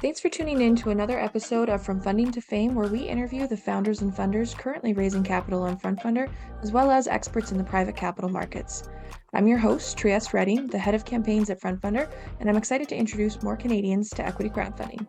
Thanks for tuning in to another episode of From Funding to Fame, where we interview the founders and funders currently raising capital on FrontFundr, as well as experts in the private capital markets. I'm your host, Tamás Bertényi, the head of campaigns at FrontFundr, and I'm excited to introduce more Canadians to equity crowdfunding.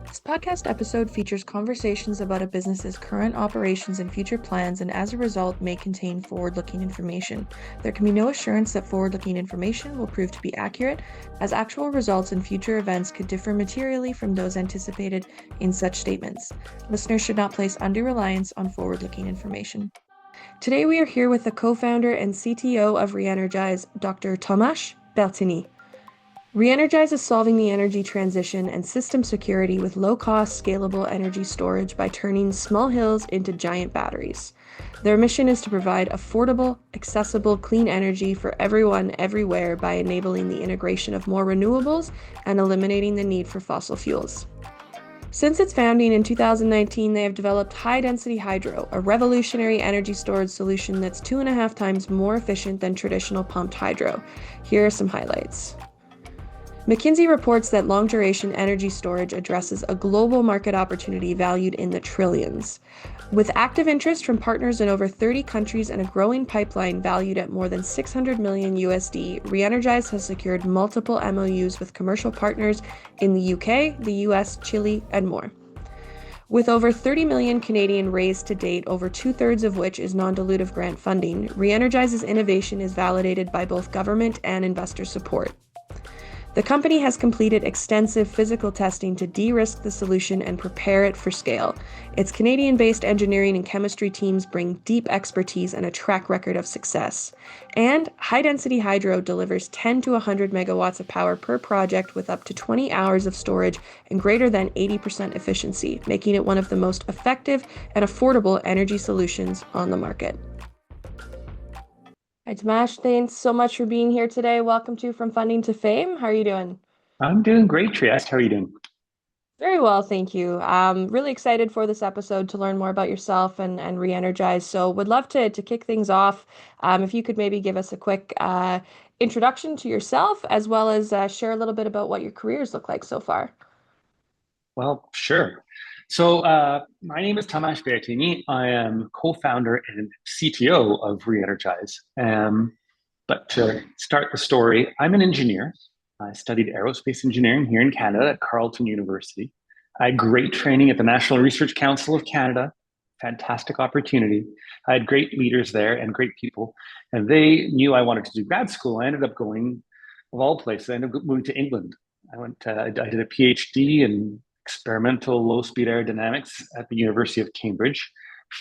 This podcast episode features conversations about a business's current operations and future plans, and as a result may contain forward-looking information. There can be no assurance that forward-looking information will prove to be accurate, as actual results and future events could differ materially from those anticipated in such statements. Listeners should not place undue reliance on forward-looking information. Today we are here with the co-founder and CTO of RheEnergise, Dr. Tamás Bertényi. RheEnergise is solving the energy transition and system security with low-cost, scalable energy storage by turning small hills into giant batteries. Their mission is to provide affordable, accessible, clean energy for everyone, everywhere by enabling the integration of more renewables and eliminating the need for fossil fuels. Since its founding in 2019, they have developed high-density hydro, a revolutionary energy storage solution that's 2.5 times more efficient than traditional pumped hydro. Here are some highlights. McKinsey reports that long-duration energy storage addresses a global market opportunity valued in the trillions. With active interest from partners in over 30 countries and a growing pipeline valued at more than $600 million USD, RheEnergise has secured multiple MOUs with commercial partners in the UK, the US, Chile, and more. With over 30 million Canadian raised to date, over 2/3 of which is non-dilutive grant funding, RheEnergise's innovation is validated by both government and investor support. The company has completed extensive physical testing to de-risk the solution and prepare it for scale. Its Canadian-based engineering and chemistry teams bring deep expertise and a track record of success. And high-density hydro delivers 10 to 100 megawatts of power per project with up to 20 hours of storage and greater than 80% efficiency, making it one of the most effective and affordable energy solutions on the market. Hi, Tamás. Thanks so much for being here today. Welcome to From Funding to Fame. How are you doing? I'm doing great, Trieste. How are you doing? Very well, thank you. Really excited for this episode to learn more about yourself and RheEnergise. So would love to kick things off. If you could maybe give us a quick introduction to yourself, as well as share a little bit about what your careers look like so far. Well, sure. So my name is Tamás Bertényi. I am co-founder and CTO of RheEnergise. But to start the story, I'm an engineer. I studied aerospace engineering here in Canada at Carleton University. I had great training at the National Research Council of Canada. Fantastic opportunity. I had great leaders there and great people. And they knew I wanted to do grad school. I ended up going, of all places, I ended up moving to England. I did a PhD in experimental low-speed aerodynamics at the University of Cambridge.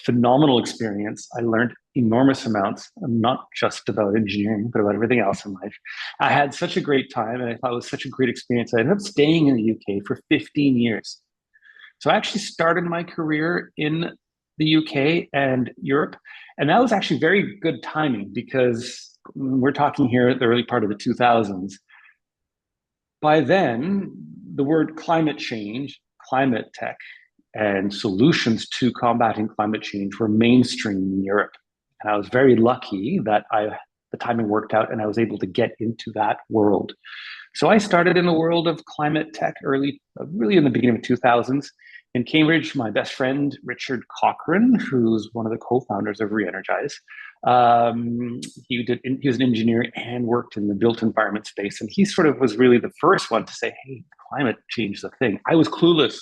Phenomenal experience. I learned enormous amounts, not just about engineering, but about everything else in life. I had such a great time, and I thought it was such a great experience. I ended up staying in the UK for 15 years. So I actually started my career in the UK and Europe, and that was actually very good timing because we're talking here at the early part of the 2000s. By then, the word climate change, climate tech, and solutions to combating climate change were mainstream in Europe. And I was very lucky that the timing worked out and I was able to get into that world. So I started in the world of climate tech really in the beginning of 2000s. In Cambridge, my best friend, Richard Cochrane, who's one of the co-founders of RheEnergise, he was an engineer and worked in the built environment space. And he sort of was really the first one to say, hey, climate change is a thing. I was clueless.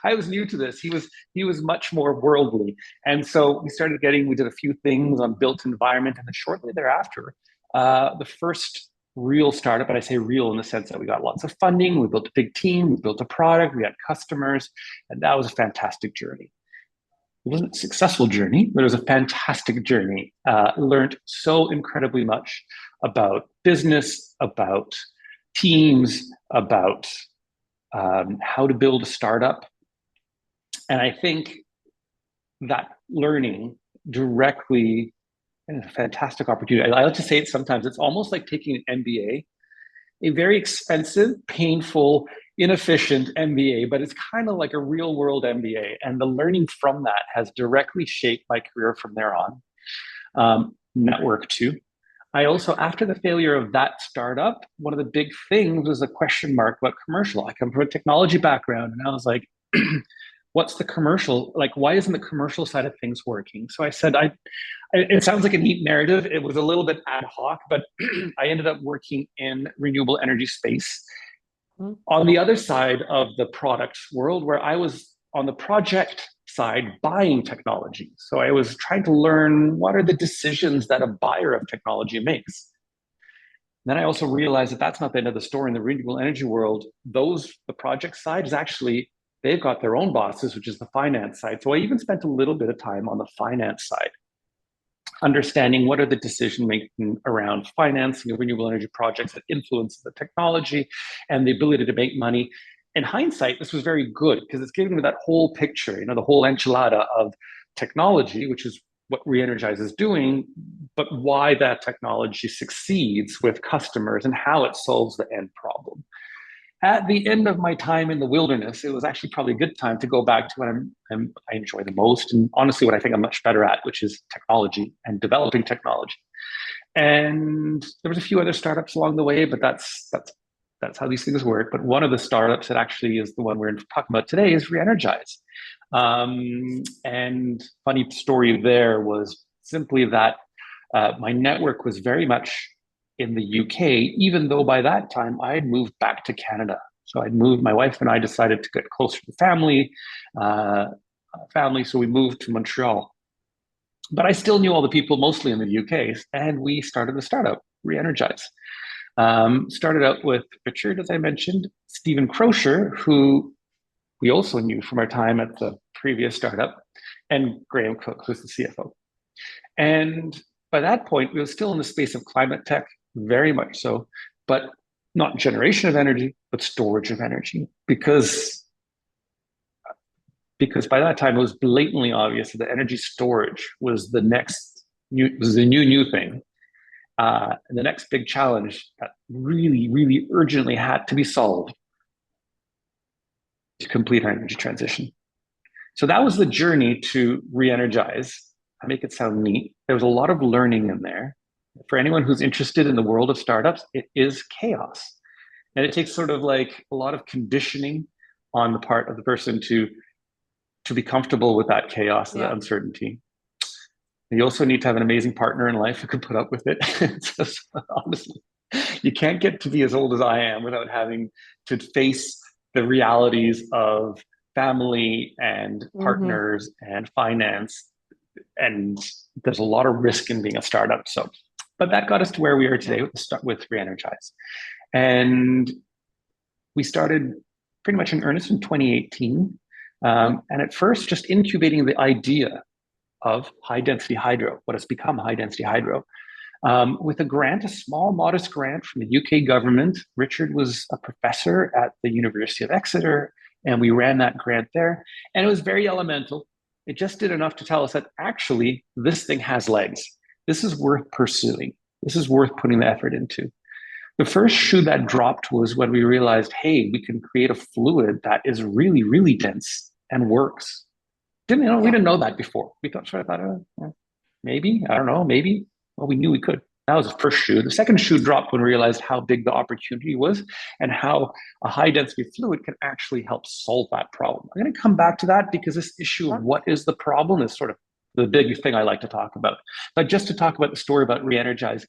I was new to this. He was much more worldly. And so we did a few things on built environment. And then shortly thereafter, the first real startup, and I say real in the sense that we got lots of funding, we built a big team, we built a product, we had customers, and that was a fantastic journey. It wasn't a successful journey, but it was a fantastic journey. Learned so incredibly much about business, about teams, about how to build a startup. And I think that learning directly and a fantastic opportunity. I like to say it sometimes, it's almost like taking an MBA, a very expensive, painful, inefficient MBA, but it's kind of like a real world MBA. And the learning from that has directly shaped my career from there on. Network too. I also, after the failure of that startup, one of the big things was a question mark about commercial. I come from a technology background, and I was like, what's the commercial? Like, why isn't the commercial side of things working? So I said, it sounds like a neat narrative. It was a little bit ad hoc, but I ended up working in renewable energy space on the other side of the product world, where I was on the project side buying technology. So I was trying to learn what are the decisions that a buyer of technology makes. Then I also realized that that's not the end of the story in the renewable energy world. The project side is actually, they've got their own bosses, which is the finance side. So I even spent a little bit of time on the finance side, understanding what are the decision making around financing of renewable energy projects that influence the technology and the ability to make money. In hindsight, this was very good because it's giving me that whole picture, the whole enchilada of technology, which is what RheEnergise is doing, but why that technology succeeds with customers and how it solves the end problem. At the end of my time in the wilderness, it was actually probably a good time to go back to what I enjoy the most, and honestly, what I think I'm much better at, which is technology and developing technology. And there was a few other startups along the way, but that's how these things work. But one of the startups that actually is the one we're talking about today is RheEnergise. And funny story there was simply that my network was very much in the UK, even though by that time I had moved back to Canada. So I'd moved, my wife and I decided to get closer to uh, family. So we moved to Montreal. But I still knew all the people mostly in the UK, and we started the startup, RheEnergise. Started out with Richard, as I mentioned, Stephen Crocher, who we also knew from our time at the previous startup, and Graham Cook, who's the CFO. And by that point, we were still in the space of climate tech, very much so, but not generation of energy, but storage of energy, because by that time it was blatantly obvious that energy storage was the new thing. And the next big challenge that really, really urgently had to be solved to complete our energy transition. So that was the journey to RheEnergise. I make it sound neat. There was a lot of learning in there. For anyone who's interested in the world of startups, it is chaos. And it takes sort of like a lot of conditioning on the part of the person to be comfortable with that chaos and that uncertainty. And you also need to have an amazing partner in life who can put up with it. Just, honestly, you can't get to be as old as I am without having to face the realities of family and partners and finance. And there's a lot of risk in being a startup. So, but that got us to where we are today with RheEnergise. And we started pretty much in earnest in 2018. And at first, just incubating the idea of high density hydro, what has become high density hydro, with a grant, a small, modest grant from the UK government. Richard was a professor at the University of Exeter, and we ran that grant there. And it was very elemental. It just did enough to tell us that actually this thing has legs. This is worth pursuing. This is worth putting the effort into. The first shoe that dropped was when we realized, hey, we can create a fluid that is really, really dense and works. We didn't know that before. We thought, maybe, I don't know, maybe. Well, we knew we could. That was the first shoe. The second shoe dropped when we realized how big the opportunity was and how a high density fluid can actually help solve that problem. I'm going to come back to that because this issue of what is the problem is sort of the big thing I like to talk about. But just to talk about the story about RheEnergise,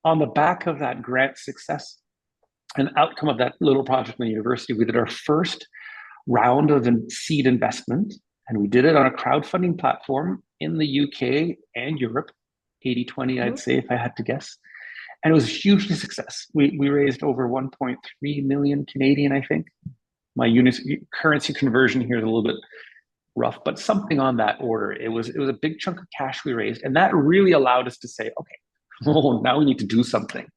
on the back of that grant success, an outcome of that little project in the university, we did our first round of seed investment, and we did it on a crowdfunding platform in the UK and Europe, 80-20, I'd say, if I had to guess. And it was a hugely success. We raised over 1.3 million Canadian, I think. My currency conversion here is a little bit rough, but something on that order. It was a big chunk of cash we raised, and that really allowed us to say, okay, now we need to do something.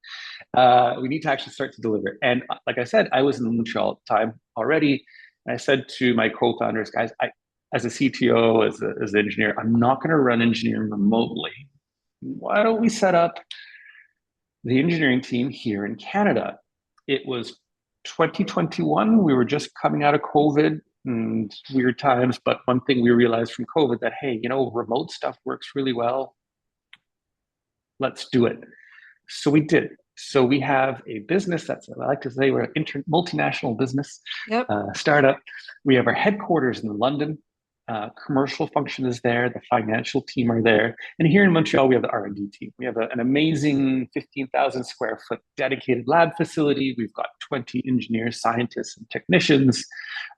We need to actually start to deliver. And like I said, I was in Montreal at the time already. And I said to my co-founders, guys, as a CTO, as an engineer, I'm not going to run engineering remotely. Why don't we set up the engineering team here in Canada? It was 2021. We were just coming out of COVID and weird times. But one thing we realized from COVID that, hey, remote stuff works really well. Let's do it. So we did. So we have a business that's, I like to say, we're an multinational business, Yep. startup. We have our headquarters in London. Commercial function is there. The financial team are there. And here in Montreal, we have the R&D team. We have an amazing 15,000 square foot dedicated lab facility. We've got 20 engineers, scientists, and technicians.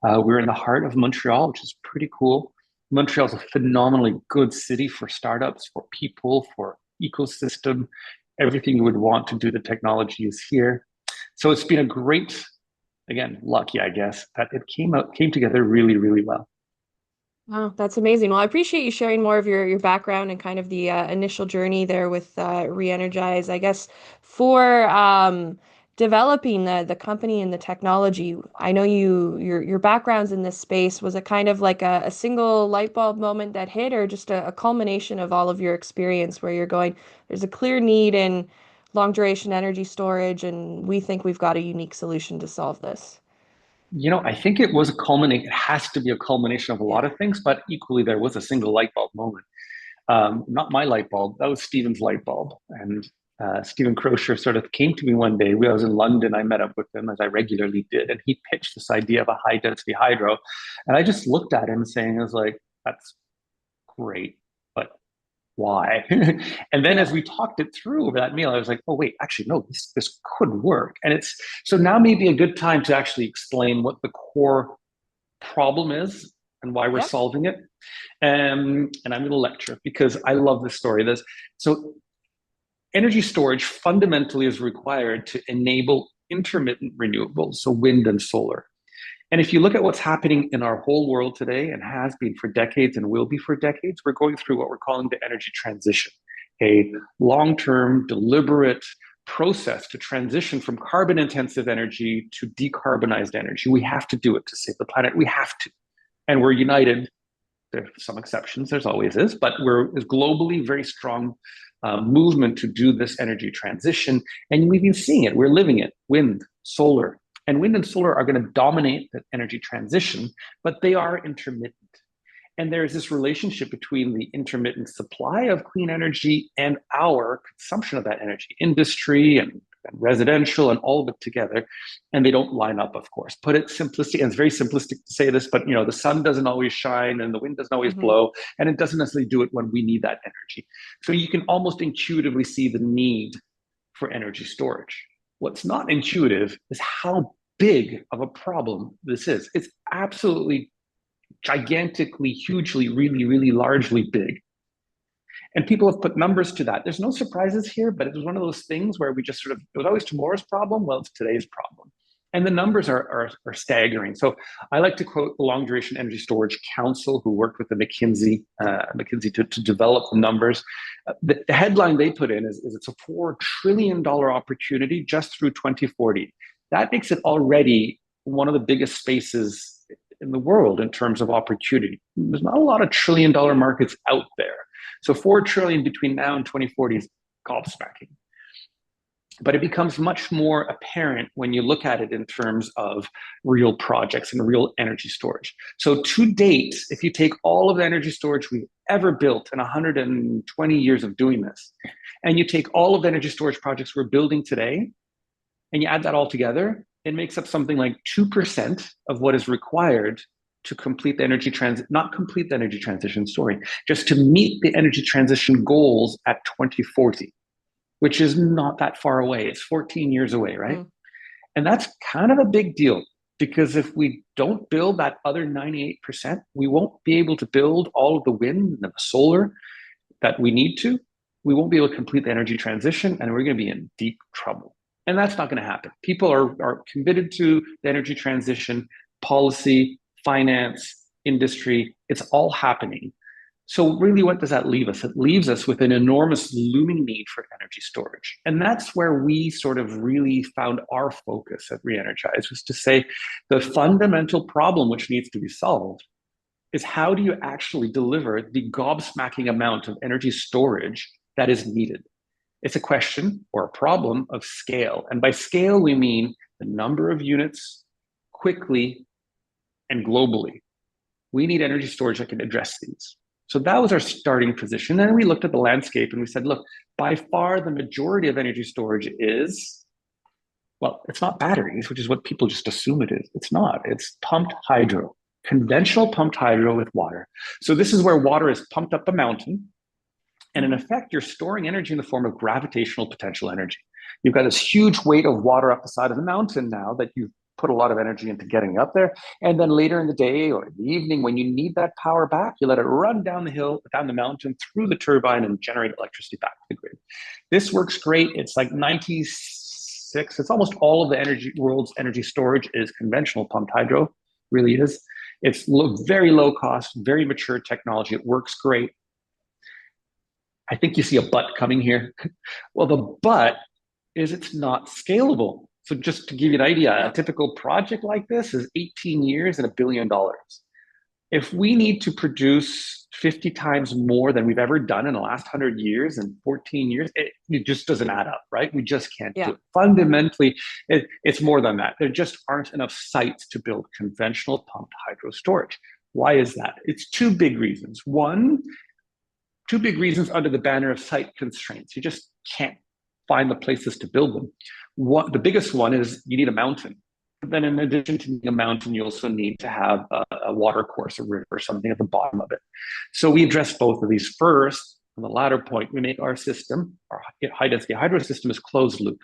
We're in the heart of Montreal, which is pretty cool. Montreal is a phenomenally good city for startups, for people, for ecosystem. Everything you would want to do the technology is here. So it's been a great, again, lucky, I guess, that it came together really, really well. Wow, that's amazing. Well, I appreciate you sharing more of your background and kind of the initial journey there with RheEnergise. I guess for developing the company and the technology, I know your background's in this space. Was it kind of like a single light bulb moment that hit, or just a culmination of all of your experience where you're going, there's a clear need in long duration energy storage, and we think we've got a unique solution to solve this? I think it was a culminate. It has to be a culmination of a lot Yeah. of things, but equally there was a single light bulb moment. Not my light bulb. That was Stephen's light bulb. And Stephen Crocier sort of came to me one day. I was in London. I met up with him as I regularly did, and he pitched this idea of a high density hydro. And I just looked at him saying, I was like, that's great, but why? And then as Yeah. we talked it through over that meal, I was like, oh, wait, actually, no, this could work. And it's so now may be a good time to actually explain what the core problem is and why we're Yep. solving it. And I'm going to lecture because I love this story. So energy storage fundamentally is required to enable intermittent renewables, so wind and solar. And if you look at what's happening in our whole world today and has been for decades and will be for decades, we're going through what we're calling the energy transition, a long term, deliberate process to transition from carbon intensive energy to decarbonized energy. We have to do it to save the planet. We have to. And we're united. There's some exceptions, there's always is, but we're a globally very strong movement to do this energy transition. And we've been seeing it, we're living it, wind, solar. And wind and solar are going to dominate the energy transition, but they are intermittent. And there's this relationship between the intermittent supply of clean energy and our consumption of that energy, industry and residential and all of it together. And they don't line up, of course. Put it simplistic, and it's very simplistic to say this, but the sun doesn't always shine and the wind doesn't always Hmm. blow, and it doesn't necessarily do it when we need that energy. So you can almost intuitively see the need for energy storage. What's not intuitive is how big of a problem this is. It's absolutely gigantically, hugely, really, really largely big. And people have put numbers to that. There's no surprises here, but it was one of those things where we just sort of, it was always tomorrow's problem. Well, it's today's problem. And the numbers are staggering. So I like to quote the Long Duration Energy Storage Council, who worked with the McKinsey to develop the numbers. The headline they put in is it's a $4 trillion opportunity just through 2040. That makes it already one of the biggest spaces in the world in terms of opportunity. There's not a lot of trillion-dollar markets out there. So 4 trillion between now and 2040 is gobsmacking. But it becomes much more apparent when you look at it in terms of real projects and real energy storage. So to date, if you take all of the energy storage we've ever built in 120 years of doing this, and you take all of the energy storage projects we're building today, and you add that all together, it makes up something like 2% of what is required to complete the energy transition, not complete the energy transition, sorry, just to meet the energy transition goals at 2040, which is not that far away. It's 14 years away, right? Mm. And that's kind of a big deal because if we don't build that other 98%, we won't be able to build all of the wind and the solar that we need to. We won't be able to complete the energy transition, and we're going to be in deep trouble. And that's not going to happen. People are committed to the energy transition, policy, finance, industry. It's all happening. So really, what does that leave us? It leaves us with an enormous looming need for energy storage. And that's where we sort of really found our focus at RheEnergise, was to say the fundamental problem which needs to be solved is how do you actually deliver the gobsmacking amount of energy storage that is needed? It's a question or a problem of scale. And by scale, we mean the number of units quickly and globally. We need energy storage that can address these. So that was our starting position. Then we looked at the landscape and we said, look, by far the majority of energy storage is, well, it's not batteries, which is what people just assume it is. It's not. It's pumped hydro, conventional pumped hydro with water. So this is where water is pumped up a mountain. And in effect, you're storing energy in the form of gravitational potential energy. You've got this huge weight of water up the side of the mountain now that you've put a lot of energy into getting up there. And then later in the day or in the evening, when you need that power back, you let it run down the hill, down the mountain, through the turbine and generate electricity back to the grid. This works great. It's like 96, it's almost all of the world's energy storage is conventional pumped hydro, really is. It's very low cost, very mature technology. It works great. I think you see a but coming here. Well, the but is it's not scalable. So just to give you an idea, a typical project like this is 18 years and $1 billion. If we need to produce 50 times more than we've ever done in the last 100 years and 14 years, it just doesn't add up, right? We just can't do it. Fundamentally, it's more than that. There just aren't enough sites to build conventional pumped hydro storage. Why is that? It's two big reasons. Two big reasons under the banner of site constraints. You just can't find the places to build them. The biggest one is you need a mountain. But then in addition to needing a mountain, you also need to have a water course, a river, or something at the bottom of it. So we address both of these first. On the latter point, we make our system, our high-density hydro system, is closed loop.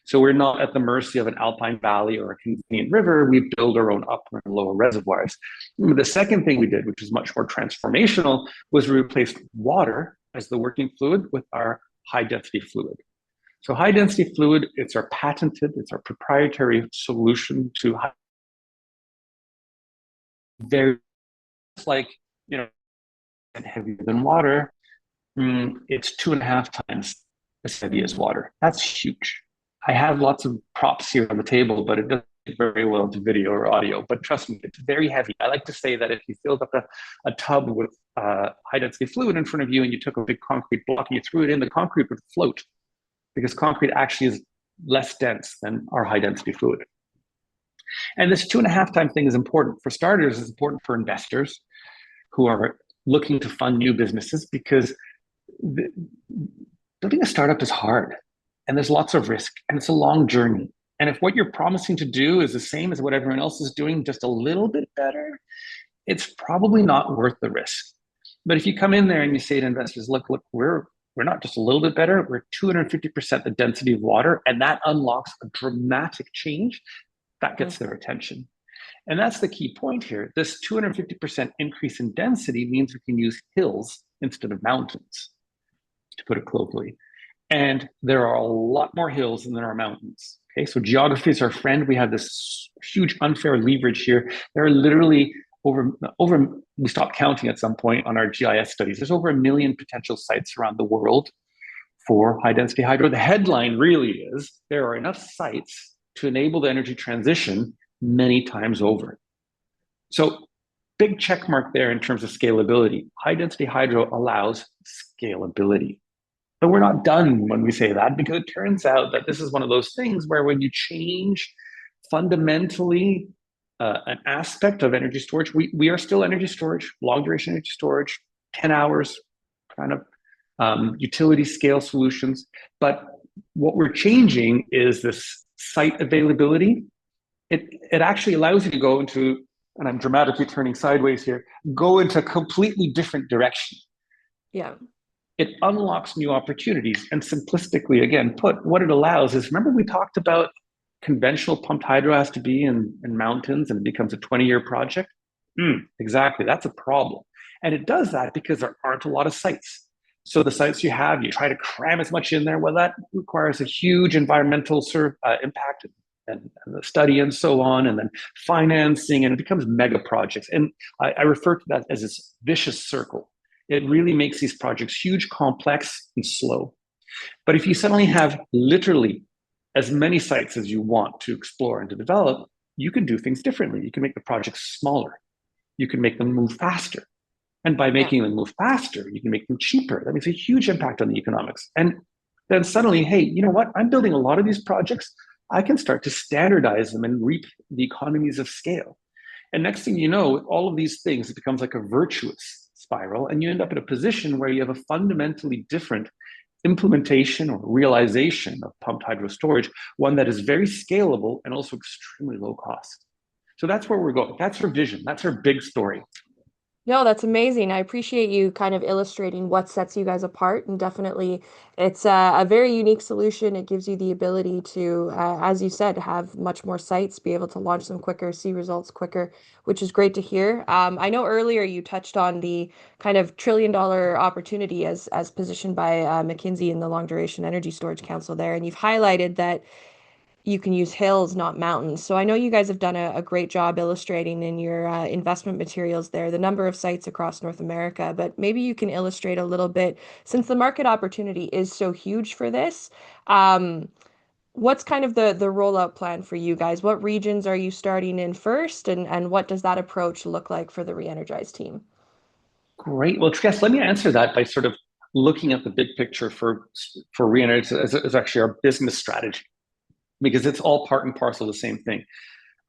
So we're not at the mercy of an alpine valley or a convenient river. We build our own upper and lower reservoirs. The second thing we did, which is much more transformational, was we replaced water as the working fluid with our high-density fluid. So high-density fluid, it's our proprietary solution to very, like, heavier than water. It's 2.5 times as heavy as water. That's huge. I have lots of props here on the table, but it doesn't fit very well into video or audio. But trust me, it's very heavy. I like to say that if you filled up a tub with high-density fluid in front of you and you took a big concrete block and you threw it in, the concrete would float, because concrete actually is less dense than our high-density fluid. And this 2.5 time thing is important. For starters, it's important for investors who are looking to fund new businesses, because building a startup is hard and there's lots of risk and it's a long journey. And if what you're promising to do is the same as what everyone else is doing, just a little bit better, it's probably not worth the risk. But if you come in there and you say to investors, look, we're not just a little bit better, we're 250% the density of water, and that unlocks a dramatic change, that gets their attention. And that's the key point here. This 250% increase in density means we can use hills instead of mountains, to put it colloquially. And there are a lot more hills than there are mountains. Okay, so geography is our friend. We have this huge unfair leverage here. There are literally over we stopped counting at some point on our GIS studies. There's over 1 million potential sites around the world for high density hydro. The headline really is there are enough sites to enable the energy transition many times over. So big check mark there in terms of scalability. High density hydro allows scalability. But we're not done when we say that, because it turns out that this is one of those things where when you change fundamentally an aspect of energy storage, we are still energy storage, long duration energy storage, 10 hours, kind of utility scale solutions. But what we're changing is this site availability. It actually allows you to go into, and I'm dramatically turning sideways here, go into a completely different direction. Yeah. It unlocks new opportunities. And simplistically, again, put, what it allows is, remember we talked about conventional pumped hydro has to be in mountains and it becomes a 20-year project? Exactly, that's a problem. And it does that because there aren't a lot of sites. So the sites you have, you try to cram as much in there. Well, that requires a huge environmental impact and the study and so on, and then financing, and it becomes mega projects. And I refer to that as this vicious circle. It really makes these projects huge, complex, and slow. But if you suddenly have literally as many sites as you want to explore and to develop, you can do things differently. You can make the projects smaller. You can make them move faster. And by making them move faster, you can make them cheaper. That makes a huge impact on the economics. And then suddenly, hey, you know what? I'm building a lot of these projects. I can start to standardize them and reap the economies of scale. And next thing you know, with all of these things, it becomes like a virtuous spiral, and you end up in a position where you have a fundamentally different implementation or realization of pumped hydro storage, one that is very scalable and also extremely low cost. So that's where we're going. That's our vision. That's our big story. No, that's amazing. I appreciate you kind of illustrating what sets you guys apart, and definitely it's a very unique solution. It gives you the ability to, as you said, have much more sites, be able to launch them quicker, see results quicker, which is great to hear. I know earlier you touched on the kind of $1 trillion opportunity as positioned by McKinsey in the Long Duration Energy Storage Council there, and you've highlighted that you can use hills, not mountains. So I know you guys have done a great job illustrating in your investment materials there the number of sites across North America, but maybe you can illustrate a little bit since the market opportunity is so huge for this. Um, what's kind of the rollout plan for you guys? What regions are you starting in first, and what does that approach look like for the RheEnergise team? Great. Well, yes, let me answer that by sort of looking at the big picture for RheEnergise as actually our business strategy, because it's all part and parcel of the same thing.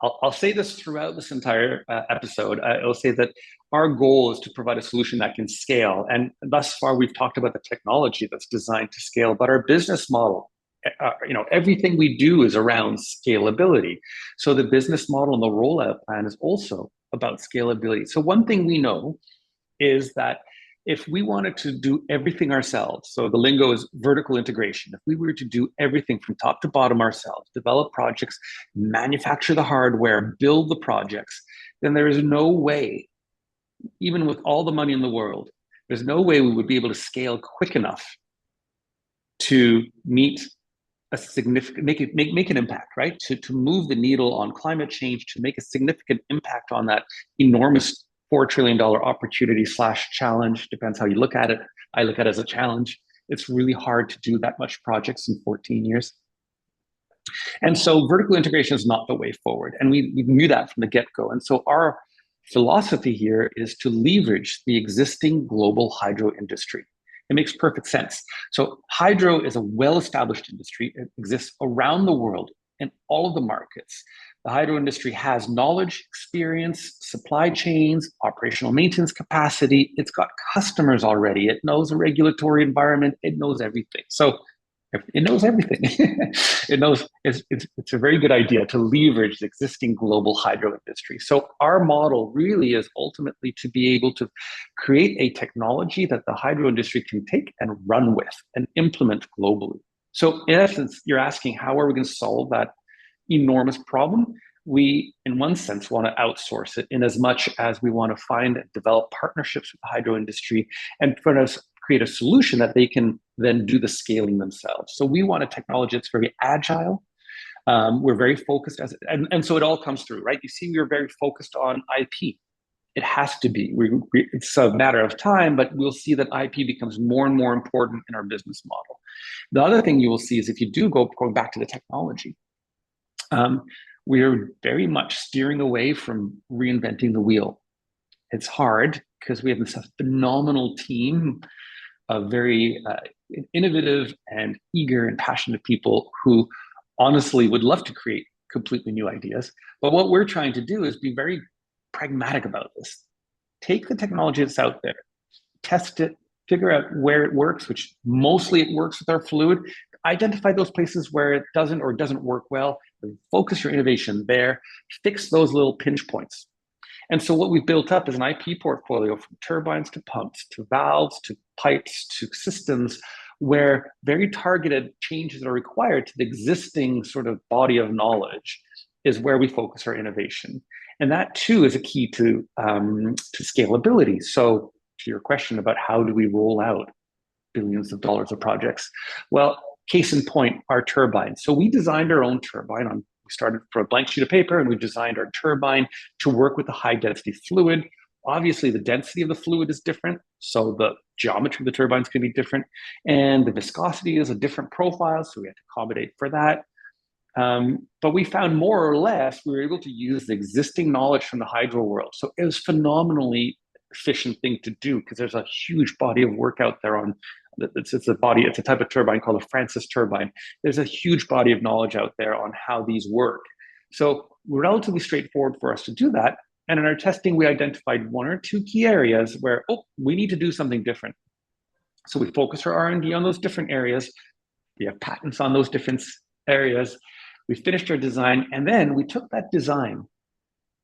I'll say this throughout this entire episode. I'll say that our goal is to provide a solution that can scale. And thus far, we've talked about the technology that's designed to scale, but our business model, everything we do is around scalability. So the business model and the rollout plan is also about scalability. So one thing we know is that if we wanted to do everything ourselves, so the lingo is vertical integration, if we were to do everything from top to bottom ourselves, develop projects, manufacture the hardware, build the projects, then there is no way, even with all the money in the world, there's no way we would be able to scale quick enough to meet a significant, make an impact, right? To move the needle on climate change, to make a significant impact on that enormous $4 trillion opportunity / challenge, depends how you look at it. I look at it as a challenge. It's really hard to do that much projects in 14 years. And so vertical integration is not the way forward. And we knew that from the get-go. And so our philosophy here is to leverage the existing global hydro industry. It makes perfect sense. So hydro is a well-established industry. It exists around the world in all of the markets. The hydro industry has knowledge, experience, supply chains, operational maintenance capacity. It's got customers already. It knows the regulatory environment. It knows everything. So it knows everything. It knows it's a very good idea to leverage the existing global hydro industry. So our model really is ultimately to be able to create a technology that the hydro industry can take and run with and implement globally. So in essence, you're asking how are we going to solve that enormous problem? We, in one sense, want to outsource it in as much as we want to find and develop partnerships with the hydro industry and for us create a solution that they can then do the scaling themselves. So we want a technology that's very agile. We're very focused and so it all comes through, right? You see, we're very focused on IP. It has to be. It's a matter of time, but we'll see that IP becomes more and more important in our business model. The other thing you will see is if you do going back to the technology, we're very much steering away from reinventing the wheel. It's hard because we have this phenomenal team of very innovative and eager and passionate people who honestly would love to create completely new ideas. But what we're trying to do is be very pragmatic about this. Take the technology that's out there, test it, figure out where it works, which mostly it works with our fluid, identify those places where it doesn't or doesn't work well, focus your innovation there, fix those little pinch points. And so what we've built up is an IP portfolio from turbines to pumps, to valves, to pipes, to systems, where very targeted changes that are required to the existing sort of body of knowledge is where we focus our innovation. And that too is a key to scalability. So to your question about how do we roll out billions of dollars of projects? Well, case in point, our turbine. So we designed our own turbine. We started from a blank sheet of paper and we designed our turbine to work with a high density fluid. Obviously, the density of the fluid is different, so the geometry of the turbines can be different, and the viscosity is a different profile, so we had to accommodate for that. But we found more or less we were able to use the existing knowledge from the hydro world. So it was phenomenally efficient thing to do because there's a huge body of work out there on it's a type of turbine called a Francis turbine. There's a huge body of knowledge out there on how these work. So relatively straightforward for us to do that. And in our testing, we identified one or two key areas where, oh, we need to do something different. So we focused our R&D on those different areas. We have patents on those different areas. We finished our design, and then we took that design,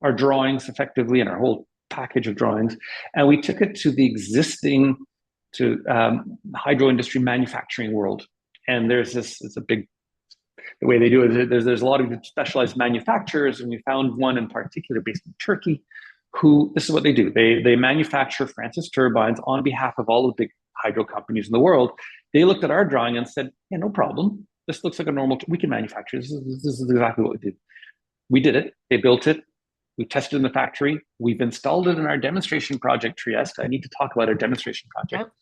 our drawings effectively, and our whole package of drawings, and we took it to the existing hydro industry manufacturing world. And there's this, it's a big, the way they do it, there's a lot of specialized manufacturers, and we found one in particular based in Turkey, who, this is what they do. They manufacture Francis turbines on behalf of all the big hydro companies in the world. They looked at our drawing and said, yeah, no problem. This looks like a normal, we can manufacture this. This is exactly what we did. We did it. They built it. We tested it in the factory. We've installed it in our demonstration project, Trieste. I need to talk about our demonstration project. Yep.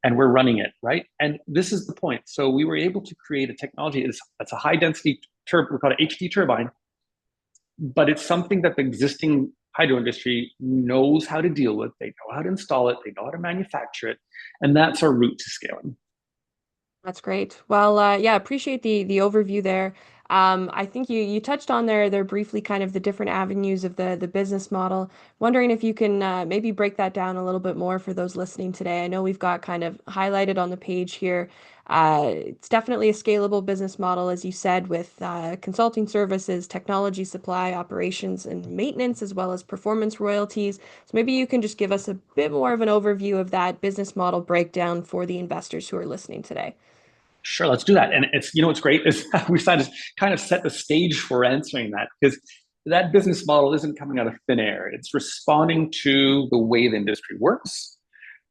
And we're running it, right? And this is the point. So we were able to create a technology that's a high density turbine, we call it HT turbine, but it's something that the existing hydro industry knows how to deal with. They know how to install it. They know how to manufacture it. And that's our route to scaling. That's great. Well, yeah, appreciate the overview there. I think you touched on there briefly kind of the different avenues of the business model. Wondering if you can maybe break that down a little bit more for those listening today. I know we've got kind of highlighted on the page here. It's definitely a scalable business model, as you said, with consulting services, technology supply, operations, and maintenance, as well as performance royalties. So maybe you can just give us a bit more of an overview of that business model breakdown for the investors who are listening today. Sure, let's do that. And it's, you know, what's great is we decided to kind of set the stage for answering that, because that business model isn't coming out of thin air. It's responding to the way the industry works,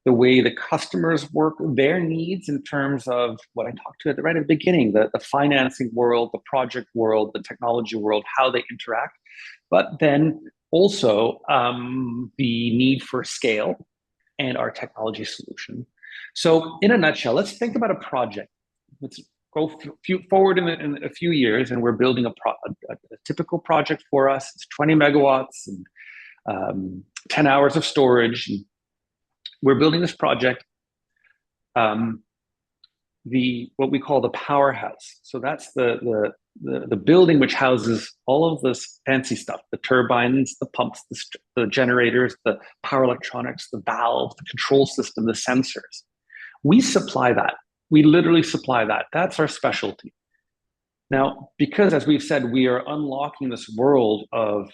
the way the customers work, their needs in terms of what I talked to right at the beginning, the financing world, the project world, the technology world, how they interact, but then also the need for scale and our technology solution. So in a nutshell, let's think about a project. Let's go forward in a few years, and we're building a typical project for us. It's 20 megawatts and 10 hours of storage. And we're building this project, what we call the powerhouse. So that's the building which houses all of this fancy stuff: the turbines, the pumps, the generators, the power electronics, the valves, the control system, the sensors. We supply that. We literally supply that. That's our specialty. Now, because as we've said, we are unlocking this world of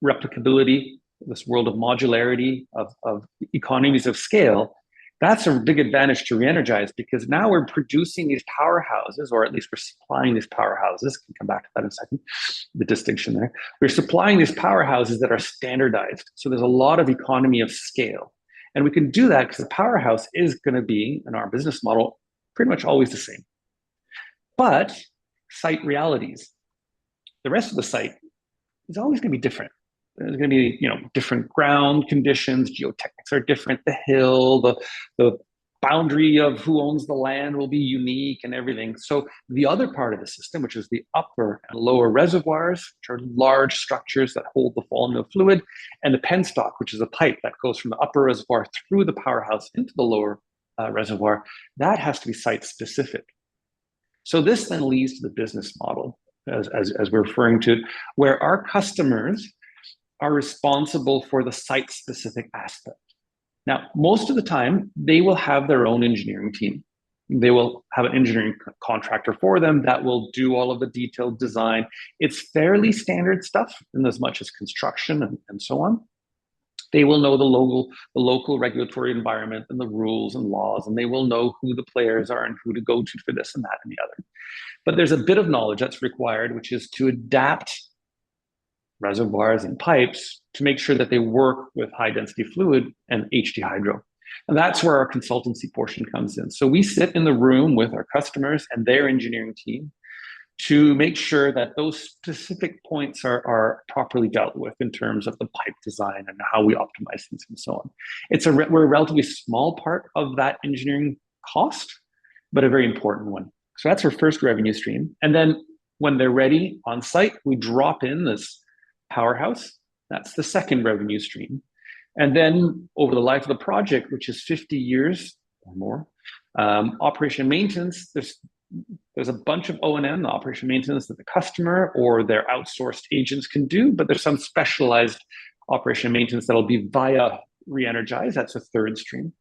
replicability, this world of modularity, of economies of scale, that's a big advantage to RheEnergise, because now we're producing these powerhouses, or at least we're supplying these powerhouses. Can come back to that in a second, the distinction there. We're supplying these powerhouses that are standardized. So there's a lot of economy of scale. And we can do that because the powerhouse is going to be, in our business model, pretty much always the same. But site realities, the rest of the site is always going to be different. There's going to be, you know, different ground conditions, geotechnics are different, the hill, the boundary of who owns the land will be unique and everything. So the other part of the system, which is the upper and lower reservoirs, which are large structures that hold the fallen mill fluid, and the penstock, which is a pipe that goes from the upper reservoir through the powerhouse into the lower reservoir, that has to be site specific. So this then leads to the business model, as we're referring to, where our customers are responsible for the site specific aspect. Now, most of the time, they will have their own engineering team. They will have an engineering contractor for them that will do all of the detailed design. It's fairly standard stuff in as much as construction and so on. They will know the local regulatory environment and the rules and laws, and they will know who the players are and who to go to for this and that and the other. But there's a bit of knowledge that's required, which is to adapt reservoirs and pipes to make sure that they work with high density fluid and HT hydro. And that's where our consultancy portion comes in. So we sit in the room with our customers and their engineering team to make sure that those specific points are properly dealt with in terms of the pipe design and how we optimize things and so on. We're a relatively small part of that engineering cost, but a very important one. So that's our first revenue stream. And then when they're ready on site, we drop in this powerhouse. That's the second revenue stream. And then over the life of the project, which is 50 years or more, operation maintenance, there's a bunch of O&M, the operation maintenance that the customer or their outsourced agents can do, but there's some specialized operation and maintenance that'll be via RheEnergise. That's a third stream.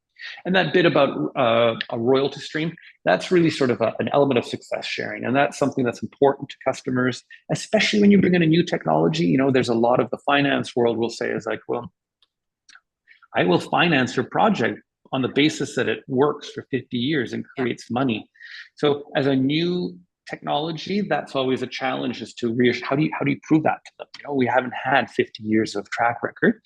And that bit about a royalty stream, that's really sort of an element of success sharing. And that's something that's important to customers, especially when you bring in a new technology. You know, there's a lot of the finance world will say is like, well, I will finance your project on the basis that it works for 50 years and creates money. So as a new technology, that's always a challenge as to how do you prove that to them? You know, we haven't had 50 years of track record.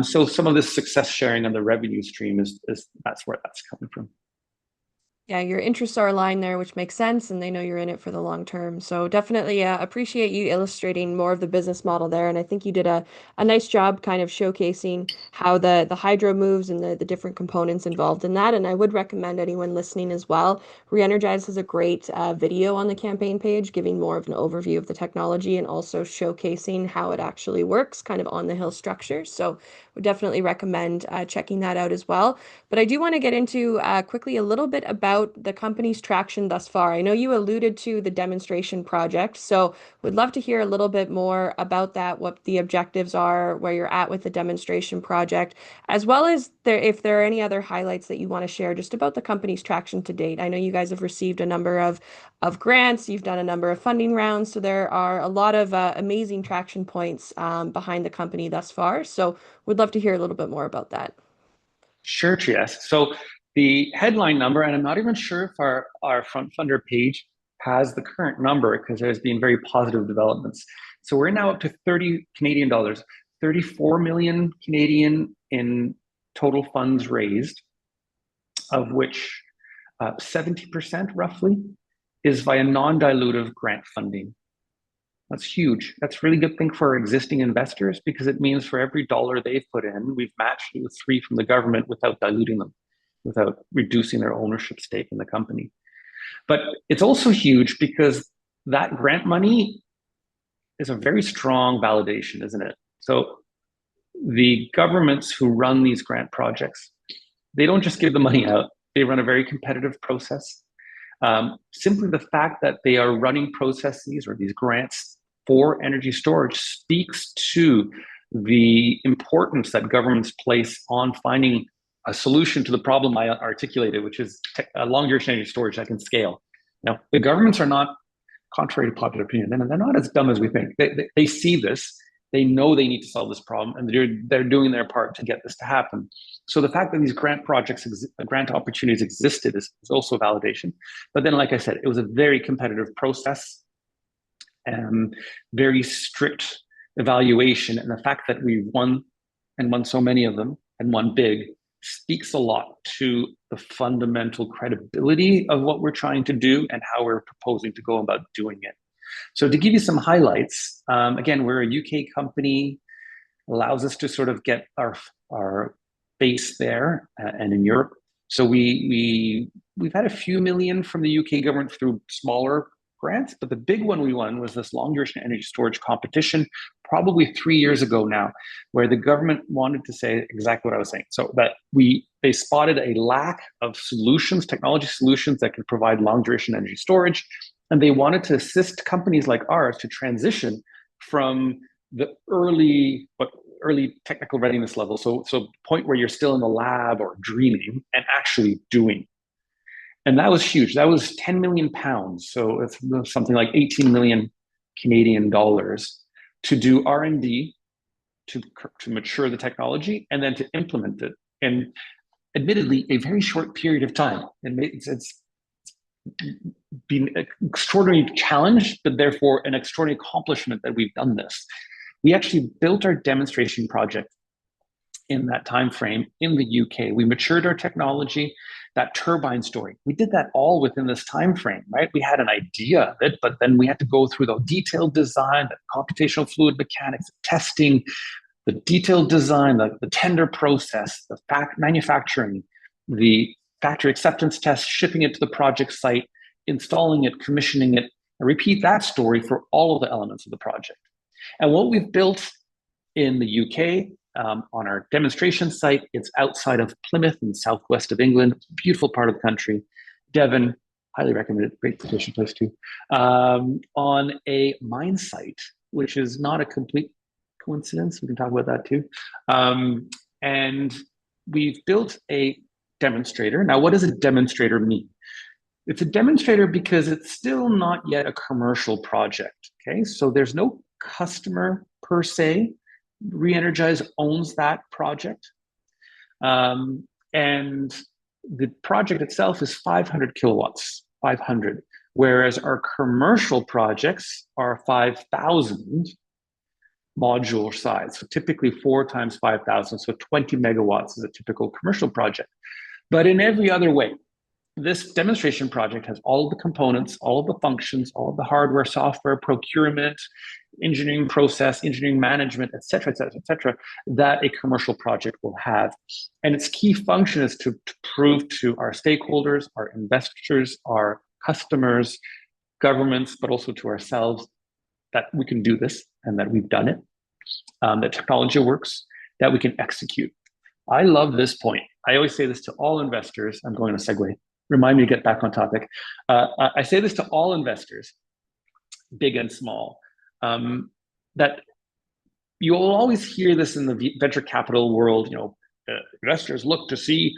So some of this success sharing on the revenue stream is that's where that's coming from. Yeah, your interests are aligned there, which makes sense, and they know you're in it for the long term. So definitely appreciate you illustrating more of the business model there. And I think you did a nice job kind of showcasing how the hydro moves and the different components involved in that. And I would recommend anyone listening as well. RheEnergise has a great video on the campaign page giving more of an overview of the technology and also showcasing how it actually works kind of on the hill structure. So would definitely recommend checking that out as well. But I do want to get into quickly a little bit about the company's traction thus far. I know you alluded to the demonstration project, so would love to hear a little bit more about that, what the objectives are, where you're at with the demonstration project, as well as if there are any other highlights that you want to share just about the company's traction to date. I know you guys have received a number of grants, you've done a number of funding rounds, so there are a lot of amazing traction points behind the company thus far. So would love to hear a little bit more about that. Sure, Trieste. So the headline number, and I'm not even sure if our FrontFundr page has the current number because there's been very positive developments. So we're now up to 30 Canadian dollars, 34 million Canadian in total funds raised, of which 70% roughly is via non-dilutive grant funding. That's huge. That's a really good thing for our existing investors because it means for every dollar they've put in, we've matched it with 3 from the government without diluting them, without reducing their ownership stake in the company. But it's also huge because that grant money is a very strong validation, isn't it? So the governments who run these grant projects, they don't just give the money out. They run a very competitive process. Simply the fact that they are running processes or these grants for energy storage speaks to the importance that governments place on finding a solution to the problem I articulated, which is a long duration energy storage that can scale. Now, the governments are not, contrary to popular opinion, they're not as dumb as we think. They see this, they know they need to solve this problem, and they're doing their part to get this to happen. So the fact that these grant projects, grant opportunities existed is also validation. But then, like I said, it was a very competitive process and very strict evaluation. And the fact that we won and won so many of them and won big speaks a lot to the fundamental credibility of what we're trying to do and how we're proposing to go about doing it. So to give you some highlights, again, we're a UK company, allows us to sort of get our base there and in Europe. So we've had a few million from the UK government through smaller grants, but the big one we won was this long duration energy storage competition, probably 3 years ago now, where the government wanted to say exactly what I was saying. So that they spotted a lack of solutions, technology solutions that could provide long duration energy storage, and they wanted to assist companies like ours to transition from the early technical readiness level, so point where you're still in the lab or dreaming and actually doing. And that was huge. That was 10 million pounds. So it's something like 18 million Canadian dollars to do R&D, to mature the technology, and then to implement it. And admittedly, a very short period of time. And it's been an extraordinary challenge, but therefore an extraordinary accomplishment that we've done this. We actually built our demonstration project in that time frame in the UK. We matured our technology, that turbine story. We did that all within this time frame, right? We had an idea of it, but then we had to go through the detailed design, the computational fluid mechanics, testing, the detailed design, the tender process, the manufacturing, the factory acceptance test, shipping it to the project site, installing it, commissioning it, and repeat that story for all of the elements of the project. And what we've built in the UK on our demonstration site, it's outside of Plymouth in the southwest of England, beautiful part of the country. Devon, highly recommended, great vacation place too. On a mine site, which is not a complete coincidence. We can talk about that too. And we've built a demonstrator. Now, what does a demonstrator mean? It's a demonstrator because it's still not yet a commercial project. Okay, so there's no customer per se. RheEnergise owns that project. And the project itself is 500 kilowatts, 500, whereas our commercial projects are 5,000 module size. So typically 4 times 5,000, so 20 megawatts is a typical commercial project. But in every other way, this demonstration project has all of the components, all of the functions, all of the hardware, software, procurement, engineering process, engineering management, et cetera, that a commercial project will have. And its key function is to prove to our stakeholders, our investors, our customers, governments, but also to ourselves that we can do this and that we've done it, that technology works, that we can execute. I love this point. I always say this to all investors. I'm going to segue. Remind me to get back on topic. I say this to all investors, big and small, that you will always hear this in the venture capital world. Investors look to see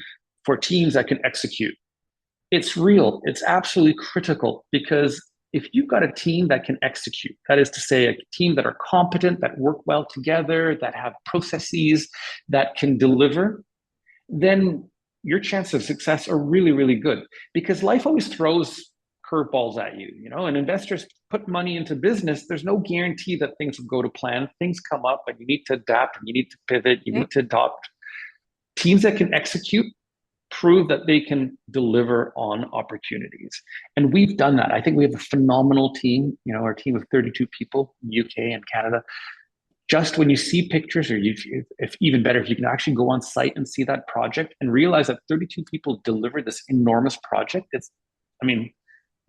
for teams that can execute. It's real. It's absolutely critical, because if you've got a team that can execute, that is to say, a team that are competent, that work well together, that have processes that can deliver, then your chances of success are really, really good, because life always throws curveballs at you, and investors put money into business. There's no guarantee that things will go to plan. Things come up and you need to adapt, and you need to pivot, you need to adopt. Teams that can execute prove that they can deliver on opportunities. And we've done that. I think we have a phenomenal team, our team of 32 people in the UK and Canada. Just when you see pictures, or if even better, if you can actually go on site and see that project and realize that 32 people delivered this enormous project, it's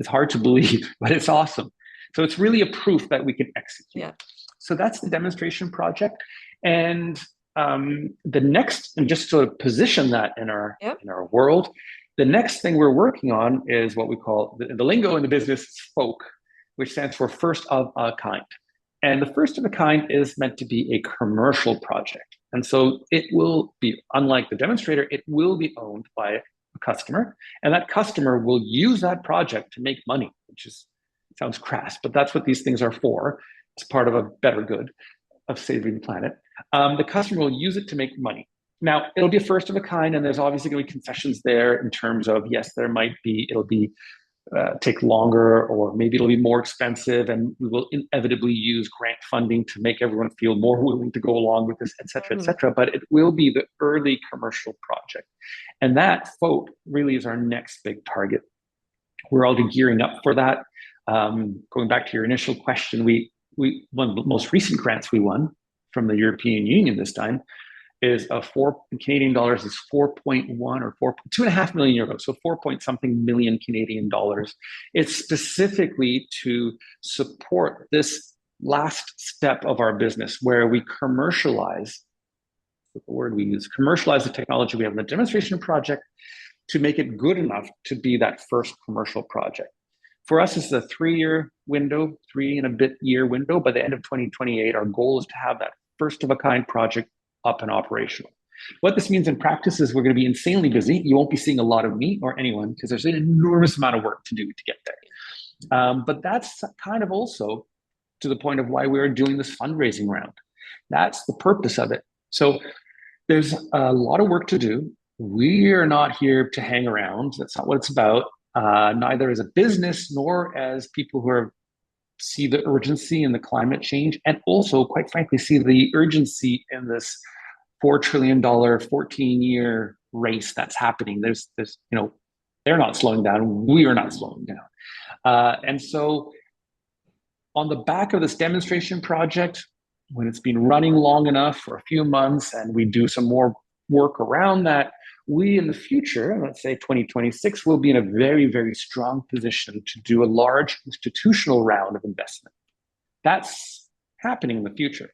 hard to believe, but it's awesome. So it's really a proof that we can execute. Yeah. So that's the demonstration project. And the next, and just to position that in our world, the next thing we're working on is what we call, the lingo in the business is FOAK, which stands for first of a kind. And the first of a kind is meant to be a commercial project. And so it will be, unlike the demonstrator, it will be owned by a customer. And that customer will use that project to make money, which sounds crass, but that's what these things are for. It's part of a better good of saving the planet. The customer will use it to make money. Now, it'll be a first of a kind, and there's obviously going to be concessions there in terms of, yes, it'll be take longer, or maybe it'll be more expensive, and we will inevitably use grant funding to make everyone feel more willing to go along with this, et cetera, et cetera. But it will be the early commercial project. And that FOAK really is our next big target. We're already gearing up for that. Going back to your initial question, one of the most recent grants we won from the European Union this time is Canadian dollars is 4.1 or 2.5 million euros, so 4 point something million Canadian dollars. It's specifically to support this last step of our business, where we commercialize the technology we have in the demonstration project to make it good enough to be that first commercial project. For us, it's a 3-year window, 3 and a bit year window. By the end of 2028, our goal is to have that first of a kind project up and operational. What this means in practice is we're going to be insanely busy. You won't be seeing a lot of me or anyone, because there's an enormous amount of work to do to get there. But that's kind of also to the point of why we're doing this fundraising round. That's the purpose of it. So there's a lot of work to do. We are not here to hang around. That's not what it's about. Neither as a business nor as people who see the urgency in the climate change, and also, quite frankly, see the urgency in this $4 trillion, 14-year race that's happening. They're not slowing down. We are not slowing down. And so on the back of this demonstration project, when it's been running long enough for a few months and we do some more work around that, we in the future, let's say 2026, will be in a very, very strong position to do a large institutional round of investment. That's happening in the future.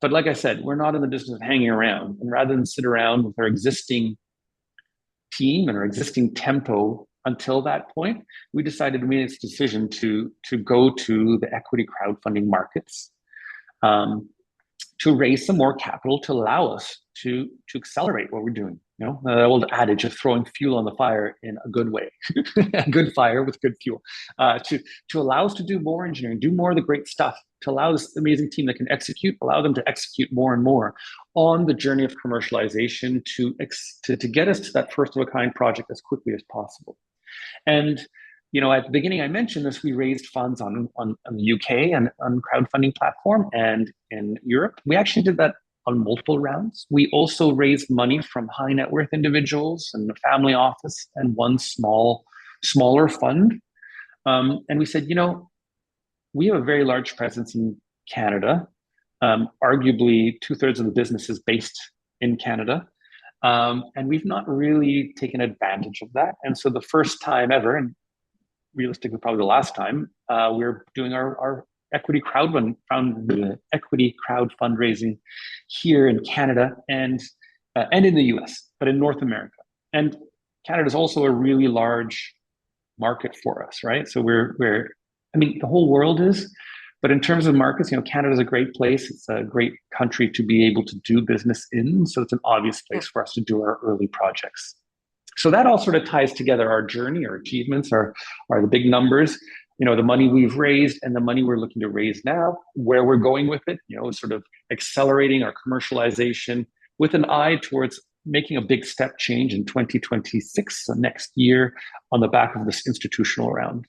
But like I said, we're not in the business of hanging around. And rather than sit around with our existing team and our existing tempo until that point, we decided to make this decision to go to the equity crowdfunding markets. to raise some more capital to allow us to accelerate what we're doing. You know, the old adage of throwing fuel on the fire in a good way, a good fire with good fuel, to allow us to do more engineering, do more of the great stuff, to allow this amazing team that can execute, allow them to execute more and more on the journey of commercialization to get us to that first of a kind project as quickly as possible. And you know, at the beginning, I mentioned this. We raised funds on the UK and on crowdfunding platform, and in Europe, we actually did that on multiple rounds. We also raised money from high net worth individuals and the family office, and one smaller fund. And we said, you know, we have a very large presence in Canada. Arguably, 2/3 of the business is based in Canada. And we've not really taken advantage of that. And so the first time ever, and realistically probably the last time, we're doing our equity crowd fundraising here in Canada and in the US, but in North America. And Canada is also a really large market for us, right? So I mean, the whole world is, but in terms of markets, you know, Canada is a great place. It's a great country to be able to do business in. So it's an obvious place for us to do our early projects. So that all sort of ties together our journey, our achievements, are the big numbers, you know, the money we've raised and the money we're looking to raise now, where we're going with it, you know, sort of accelerating our commercialization with an eye towards making a big step change in 2026, so next year, on the back of this institutional round.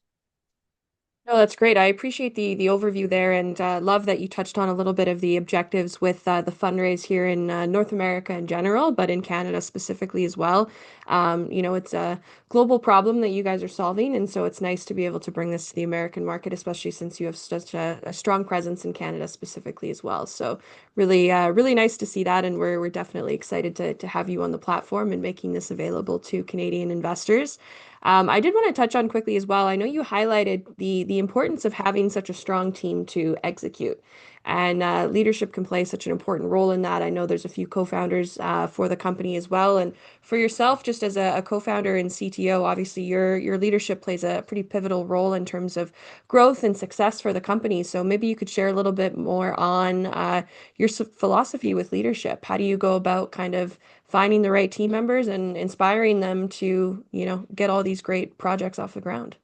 No, that's great. I appreciate the overview there, and love that you touched on a little bit of the objectives with the fundraise here in North America in general, but in Canada specifically as well. You know, it's a global problem that you guys are solving, and so it's nice to be able to bring this to the American market, especially since you have such a strong presence in Canada specifically as well. So really, really nice to see that, and we're definitely excited to have you on the platform and making this available to Canadian investors. I did want to touch on quickly as well. I know you highlighted the importance of having such a strong team to execute, and leadership can play such an important role in that. I know there's a few co-founders for the company as well, and for yourself, just as a co-founder and CTO, obviously your leadership plays a pretty pivotal role in terms of growth and success for the company. So maybe you could share a little bit more on your philosophy with leadership. How do you go about kind of finding the right team members and inspiring them to, you know, get all these great projects off the ground?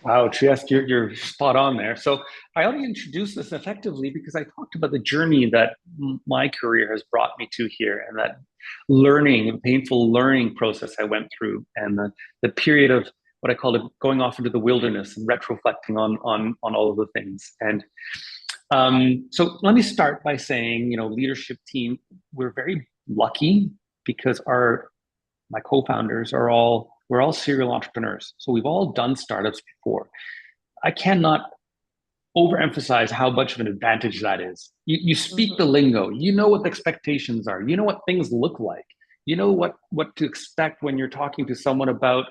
Wow, Trieste, you're spot on there. So I only introduced this effectively because I talked about the journey that my career has brought me to here, and that learning, painful learning process I went through, and the period of what I call it going off into the wilderness and retroflecting on all of the things. And so let me start by saying, you know, leadership team, we're very lucky because my co-founders we're all serial entrepreneurs. So we've all done startups before. I cannot overemphasize how much of an advantage that is. You speak the lingo, you know what the expectations are, you know what things look like, you know what to expect when you're talking to someone about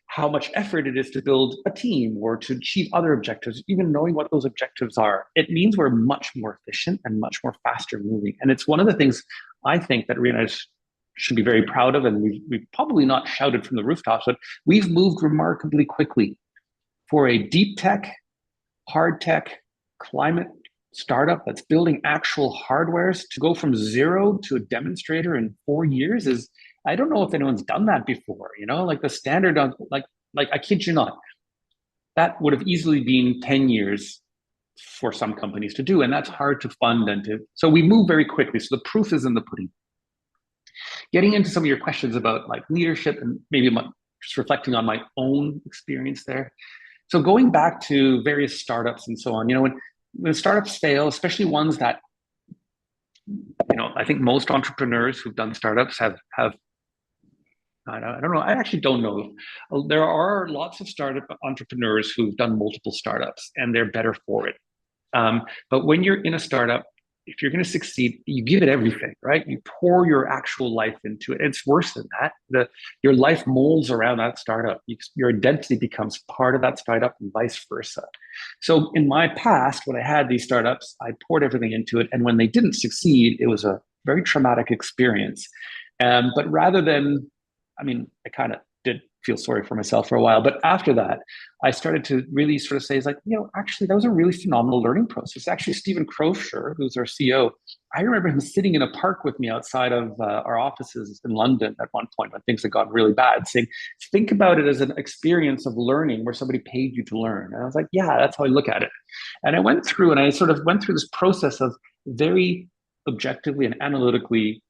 how much effort it is to build a team or to achieve other objectives. Even knowing what those objectives are, it means we're much more efficient and much more faster moving. And it's one of the things I think that RheEnergise should be very proud of, and we've probably not shouted from the rooftops, but we've moved remarkably quickly for a deep tech, hard tech, climate startup that's building actual hardwares. To go from zero to a demonstrator in 4 years is, I don't know if anyone's done that before. You know, like the standard on like I kid you not, that would have easily been 10 years for some companies to do, and that's hard to fund and to. So we move very quickly. So the proof is in the pudding. Getting into some of your questions about like leadership and maybe just reflecting on my own experience there. So going back to various startups and so on, you know, when startups fail, especially ones that, you know, I think most entrepreneurs who've done startups have I don't know. I actually don't know. There are lots of startup entrepreneurs who've done multiple startups and they're better for it. But when you're in a startup, if you're going to succeed, you give it everything, right? You pour your actual life into it. It's worse than that. Your life molds around that startup. Your identity becomes part of that startup and vice versa. So in my past, when I had these startups, I poured everything into it. And when they didn't succeed, it was a very traumatic experience. But rather than, I mean, I kind of did feel sorry for myself for a while. But after that, I started to really sort of say, it's like, you know, actually, that was a really phenomenal learning process. Actually, Stephen Crowsher, who's our CEO, I remember him sitting in a park with me outside of our offices in London at one point when things had gotten really bad, saying, think about it as an experience of learning where somebody paid you to learn. And I was like, yeah, that's how I look at it. And I went through and I sort of went through this process of very objectively and analytically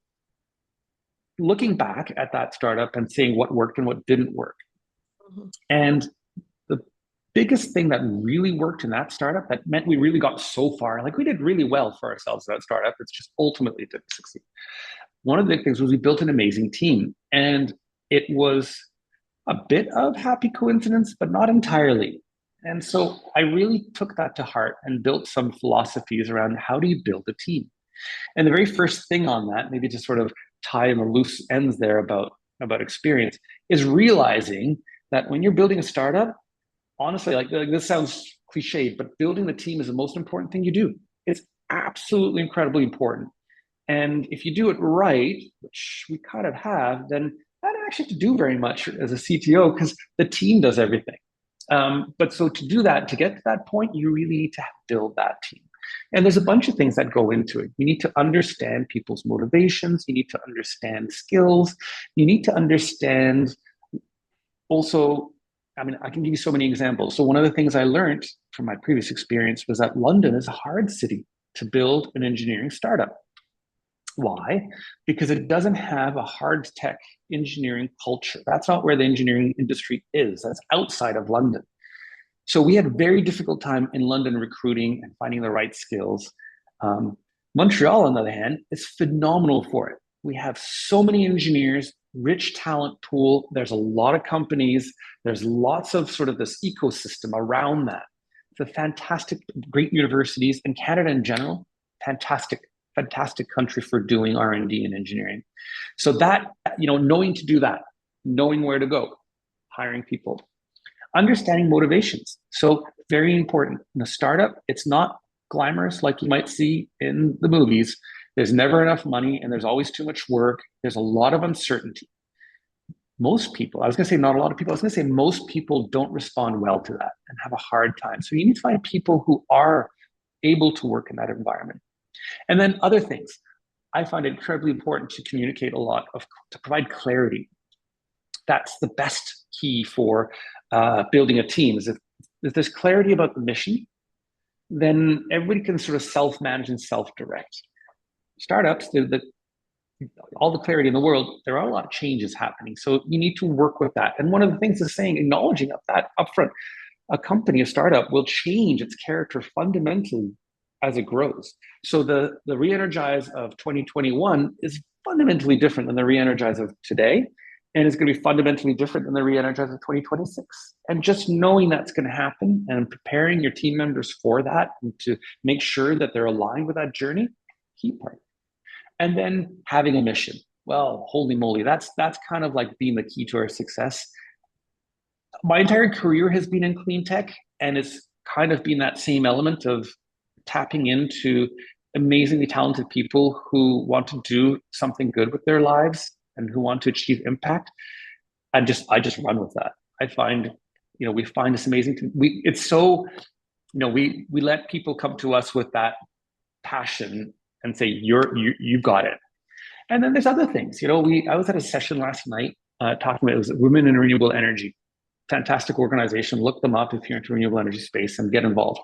looking back at that startup and seeing what worked and what didn't work. Mm-hmm. And the biggest thing that really worked in that startup that meant we really got so far, like we did really well for ourselves in that startup, it's just ultimately didn't succeed. One of the big things was we built an amazing team, and it was a bit of happy coincidence, but not entirely. And so I really took that to heart and built some philosophies around how do you build a team. And the very first thing on that, maybe to sort of tie in the loose ends there about experience, is realizing that when you're building a startup, honestly, like this sounds cliched, but building the team is the most important thing you do. It's absolutely incredibly important. And if you do it right, which we kind of have, then I don't actually have to do very much as a CTO because the team does everything. But so to do that, to get to that point, you really need to build that team. And there's a bunch of things that go into it. You need to understand people's motivations. You need to understand skills. You need to understand also, I mean, I can give you so many examples. So one of the things I learned from my previous experience was that London is a hard city to build an engineering startup. Why? Because it doesn't have a hard tech engineering culture. That's not where the engineering industry is. That's outside of London. So we had a very difficult time in London recruiting and finding the right skills. Montreal, on the other hand, is phenomenal for it. We have so many engineers, rich talent pool. There's a lot of companies. There's lots of sort of this ecosystem around that. It's a fantastic, great universities, and Canada in general, fantastic country for doing R&D and engineering. So that, knowing to do that, knowing where to go, hiring people, understanding motivations. So very important. In a startup, it's not glamorous like you might see in the movies. There's never enough money and there's always too much work. There's a lot of uncertainty. Most people, I was going to say not a lot of people, I was going to say most people don't respond well to that and have a hard time. So you need to find people who are able to work in that environment. And then other things. I find it incredibly important to communicate a lot, to provide clarity. That's the best key for building a team. Is if there's clarity about the mission, then everybody can sort of self-manage and self-direct. Startups, all the clarity in the world, there are a lot of changes happening. So you need to work with that. And one of the things is saying, acknowledging of that upfront, a company, a startup will change its character fundamentally as it grows. So the RheEnergise of 2021 is fundamentally different than the RheEnergise of today. And it's going to be fundamentally different than the RheEnergise of 2026. And just knowing that's going to happen and preparing your team members for that and to make sure that they're aligned with that journey, key part. And then having a mission. Well, holy moly, that's kind of like being the key to our success. My entire career has been in clean tech, and it's kind of been that same element of tapping into amazingly talented people who want to do something good with their lives and who want to achieve impact. I just run with that. I find, we find this amazing. It's so, we let people come to us with that passion and say, you got it. And then there's other things. I was at a session last night talking about, it was Women in Renewable Energy. Fantastic organization. Look them up if you're into renewable energy space and get involved.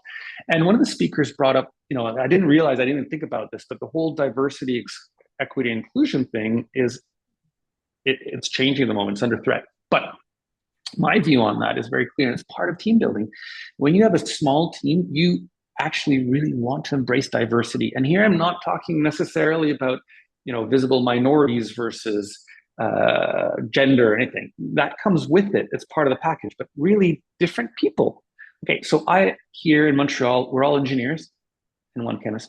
And one of the speakers brought up, I didn't realize, I didn't even think about this, but the whole diversity, equity, inclusion thing is, it's changing at the moment. It's under threat. But my view on that is very clear. And it's part of team building. When you have a small team, you actually really want to embrace diversity. And here I'm not talking necessarily about, visible minorities versus gender or anything. That comes with it. It's part of the package, but really different people. Okay, so here in Montreal, we're all engineers and one chemist.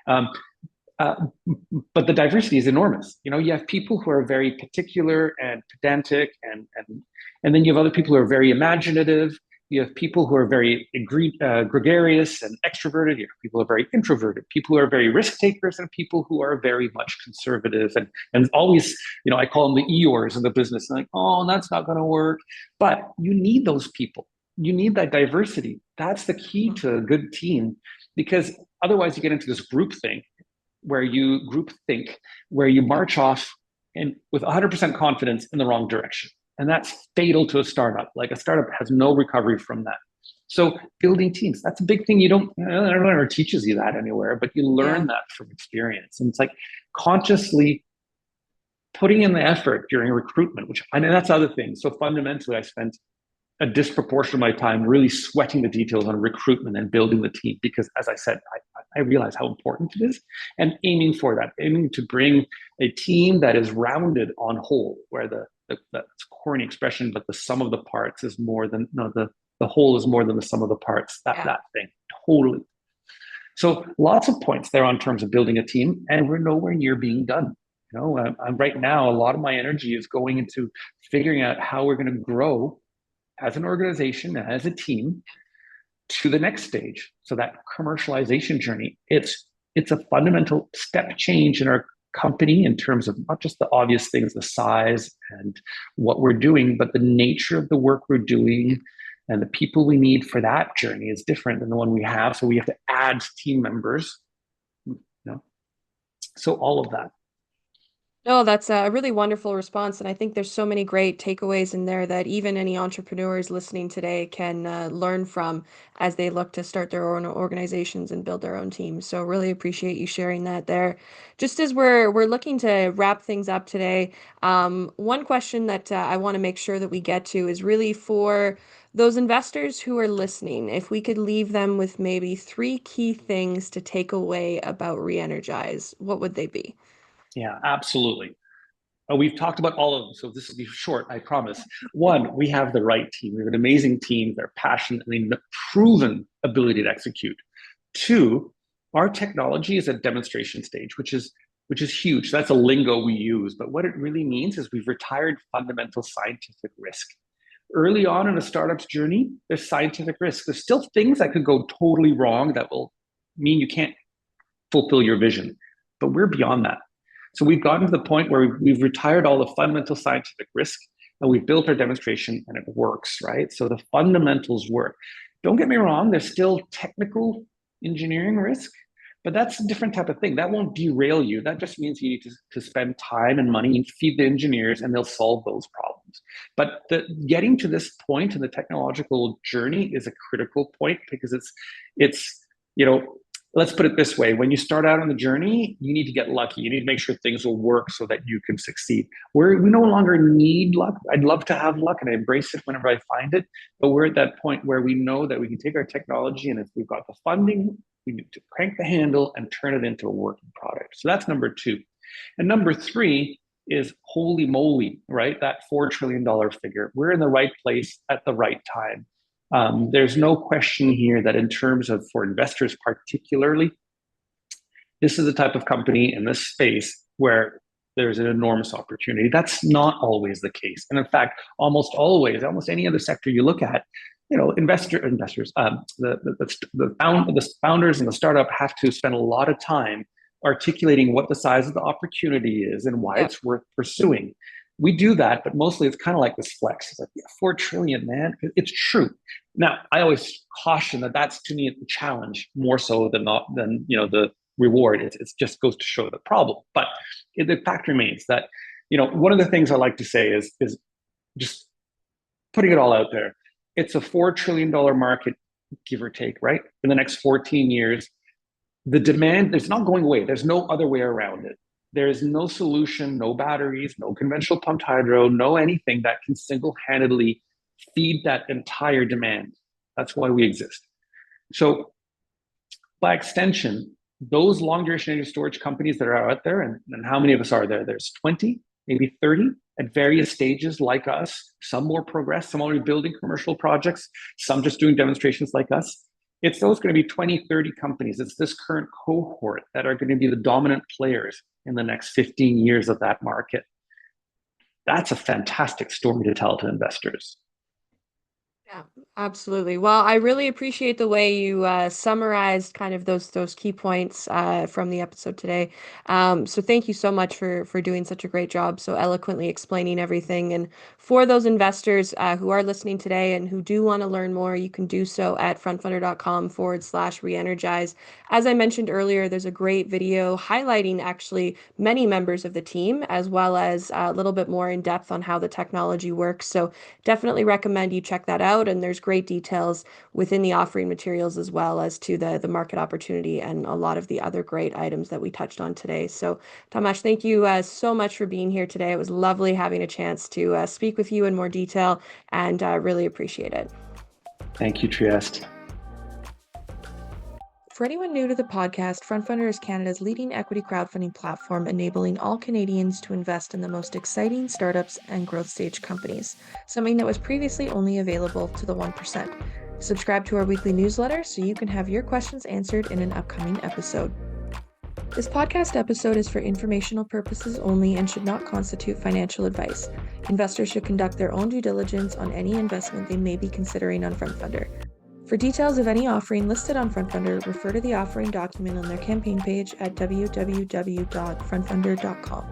But the diversity is enormous. You have people who are very particular and pedantic, and then you have other people who are very imaginative. You have people who are very gregarious and extroverted. You have people who are very introverted, people who are very risk takers, and people who are very much conservative. And always, I call them the Eeyores in the business. Like, oh, that's not going to work. But you need those people. You need that diversity. That's the key to a good team, because otherwise you get into this group thing. where you group think, where you march off and with 100% confidence in the wrong direction. And that's fatal to a startup. Like a startup has no recovery from that. So building teams, that's a big thing. You don't, everyone ever teaches you that anywhere, but you learn that from experience. And it's like consciously putting in the effort during recruitment, which I know that's other things. So fundamentally, I spent a disproportionate of my time really sweating the details on recruitment and building the team because, as I said, I realize how important it is, and aiming for that, aiming to bring a team that is rounded on whole, where that's corny expression, but the sum of the parts is more than the whole is more than the sum of the parts. That thing, totally. So lots of points there on terms of building a team, and we're nowhere near being done. I'm right now, a lot of my energy is going into figuring out how we're going to grow as an organization, as a team, to the next stage. So that commercialization journey, it's a fundamental step change in our company in terms of not just the obvious things, the size and what we're doing, but the nature of the work we're doing and the people we need for that journey is different than the one we have. So we have to add team members, so all of that. No, that's a really wonderful response. And I think there's so many great takeaways in there that even any entrepreneurs listening today can learn from as they look to start their own organizations and build their own teams. So really appreciate you sharing that there. Just as we're looking to wrap things up today, one question that I want to make sure that we get to is really for those investors who are listening. If we could leave them with maybe 3 key things to take away about RheEnergise, what would they be? Yeah, absolutely. We've talked about all of them, so this will be short, I promise. One, we have the right team. We have an amazing team. They're passionate and proven ability to execute. Two, our technology is at demonstration stage, which is huge. That's a lingo we use, but what it really means is we've retired fundamental scientific risk. Early on in a startup's journey, there's scientific risk. There's still things that could go totally wrong that will mean you can't fulfill your vision, but we're beyond that. So we've gotten to the point where we've retired all the fundamental scientific risk and we've built our demonstration and it works, right? So the fundamentals work. Don't get me wrong, there's still technical engineering risk, but that's a different type of thing. That won't derail you. That just means you need to spend time and money and feed the engineers and they'll solve those problems. But getting to this point in the technological journey is a critical point because it's let's put it this way. When you start out on the journey, you need to get lucky. You need to make sure things will work so that you can succeed. We no longer need luck. I'd love to have luck and I embrace it whenever I find it. But we're at that point where we know that we can take our technology and if we've got the funding, we need to crank the handle and turn it into a working product. So that's number 2. And number 3 is holy moly, right? That $4 trillion figure. We're in the right place at the right time. There's no question here that in terms of for investors particularly, this is the type of company in this space where there's an enormous opportunity. That's not always the case. And in fact, almost always, almost any other sector you look at, investors, the founders and the startup have to spend a lot of time articulating what the size of the opportunity is and why it's worth pursuing. We do that, but mostly it's kind of like this flex. It's like, yeah, 4 trillion, man. It's true. Now, I always caution that that's to me a challenge more so than the reward. It just goes to show the problem. But the fact remains that, one of the things I like to say is just putting it all out there. It's a $4 trillion market, give or take, right? In the next 14 years, the demand is not going away. There's no other way around it. There is no solution, no batteries, no conventional pumped hydro, no anything that can single-handedly feed that entire demand. That's why we exist. So by extension, those long-duration energy storage companies that are out there, and how many of us are there? There's 20, maybe 30 at various stages like us, some more progressed, some already building commercial projects, some just doing demonstrations like us. It's those going to be 20, 30 companies. It's this current cohort that are going to be the dominant players in the next 15 years of that market. That's a fantastic story to tell to investors. Yeah, absolutely. Well, I really appreciate the way you summarized kind of those key points from the episode today. So thank you so much for doing such a great job, so eloquently explaining everything. And for those investors who are listening today and who do want to learn more, you can do so at frontfundr.com/reenergise. As I mentioned earlier, there's a great video highlighting actually many members of the team, as well as a little bit more in depth on how the technology works. So definitely recommend you check that out. And there's great details within the offering materials as well as to the market opportunity and a lot of the other great items that we touched on today. So, Tamás, thank you so much for being here today. It was lovely having a chance to speak with you in more detail and really appreciate it. Thank you, Trieste. For anyone new to the podcast, FrontFundr is Canada's leading equity crowdfunding platform, enabling all Canadians to invest in the most exciting startups and growth stage companies, something that was previously only available to the 1%. Subscribe to our weekly newsletter so you can have your questions answered in an upcoming episode. This podcast episode is for informational purposes only and should not constitute financial advice. Investors should conduct their own due diligence on any investment they may be considering on FrontFundr. For details of any offering listed on FrontFundr, refer to the offering document on their campaign page at www.frontfundr.com.